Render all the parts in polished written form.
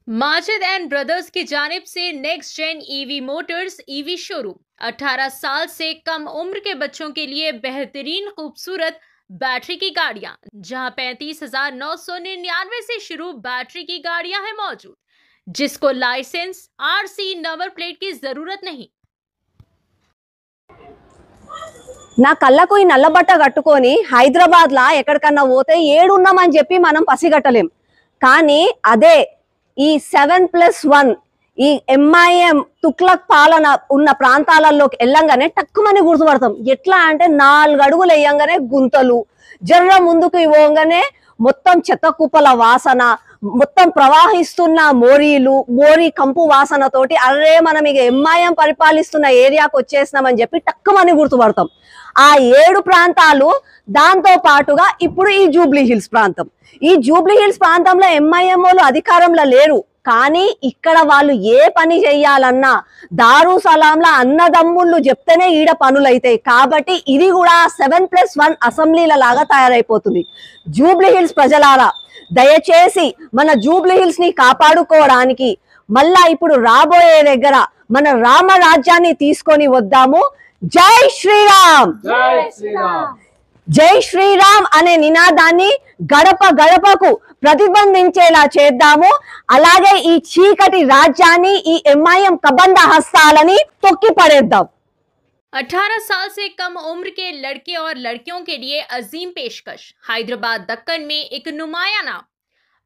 Majid and brothers की जानिब से next gen EV motors EV showroom 18 साल से कम उम्र के बच्चों के लिए बेहतरीन खूबसूरत बैटरी की गाड़ियां, जहां 35,999 से शुरू बैटरी की गाड़ियां हैं मौजूद, जिसको लाइसेंस आरसी नंबर प्लेट की जरूरत नहीं। నా కళ్ళకు ఈ నల్లబట్ట కట్టుకొని హైదరాబాద్ లా ఎక్కడికన్నా పోతే ఏడున్నామని చెప్పి మనం పసిగట్టలేం. కానీ అదే ఈ 7+1 ఈ ఎంఐఎం తుక్లక్ పాలన ఉన్న ప్రాంతాలలోకి వెళ్ళంగానే టక్కుమని గుర్తుపడతాం. ఎట్లా అంటే 4 అడుగులు వేయంగానే గుంతలు, జర్ర ముందుకు పోగానే మొత్తం చెత్త కుప్పల వాసన, మొత్తం ప్రవాహిస్తున్న మోరీ కంపు వాసనతోటి అరే మనం ఇక ఎంఐఎం పరిపాలిస్తున్న ఏరియాకు వచ్చేసినామని చెప్పి టక్కుమని గుర్తుపడతాం. ఆ 7 ప్రాంతాలు దాంతో పాటుగా ఇప్పుడు ఈ జూబ్లీ హిల్స్ ప్రాంతం. ఈ జూబ్లీ హిల్స్ ప్రాంతంలో ఎంఐఎంఓలు అధికారంలో లేరు. కానీ ఇక్కడ వాళ్ళు ఏ పని చెయ్యాలన్నా దారు సలాంలా అన్నదమ్ముళ్ళు చెప్తేనే ఈడ పనులైతాయి. కాబట్టి ఇది కూడా 7+1 అసెంబ్లీల లాగా తయారైపోతుంది. జూబ్లీ హిల్స్ ప్రజలారా, దయచేసి మన జూబ్లీ హిల్స్ ని కాపాడుకోవడానికి మళ్ళా ఇప్పుడు రాబోయే దగ్గర మన రామరాజ్యాన్ని తీసుకొని వద్దాము. జై శ్రీరామ్, జై శ్రీరామ్, జై శ్రీరామ్ అనే నినాదాన్ని గడప గడపకు ప్రతిబంధించేలా చేద్దాము. అలాగే ఈ చీకటి రాజ్యాన్ని, ఈ ఎంఐఎం కబంధ హస్తాలని తొక్కి పడేద్దాం. 18 साल से कम उम्र के लड़के और लड़कियों के लिए अजीम पेशकश। हैदराबाद दक्कन में एक नुमाया नाम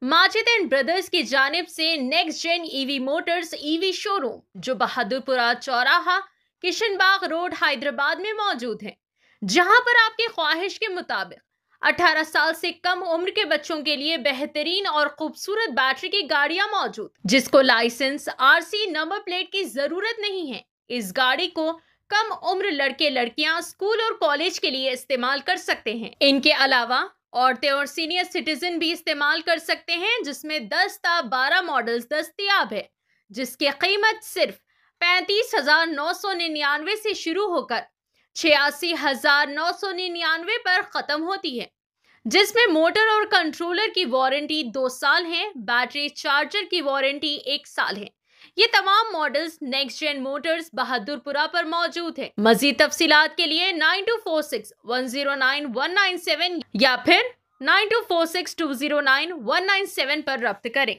माजिद एंड ब्रदर्स की जानिब से next gen EV motors EV showroom, जो बहादुरपुरा चौराहा किशनबाग रोड हैदराबाद में मौजूद है, जहां पर आपकी ख्वाहिश के मुताबिक 18 साल से कम उम्र के बच्चों के लिए बेहतरीन और खूबसूरत बैटरी की गाड़ियां मौजूद, जिसको लाइसेंस आरसी नंबर प्लेट की जरूरत नहीं है। इस गाड़ी को कम उम्र लड़के लड़कियां स्कूल और कॉलेज के लिए इस्तेमाल कर सकते हैं। इनके अलावा औरतें और सीनियर सिटीजन भी इस्तेमाल कर सकते हैं, जिसमें 10 ता 12 मॉडल्स दस्तयाब है, जिसकी कीमत सिर्फ 35,999 से शुरू होकर 86,999 पर खत्म होती है, जिसमें मोटर और कंट्रोलर की वारंटी 2 साल है, बैटरी चार्जर की वारंटी 1 साल है। ये तमाम models next gen motors Bahadurpura पर मौजूद है। मजीद तफसीलात के लिए 9246109197 या फिर 9246209197 पर रब्त करें।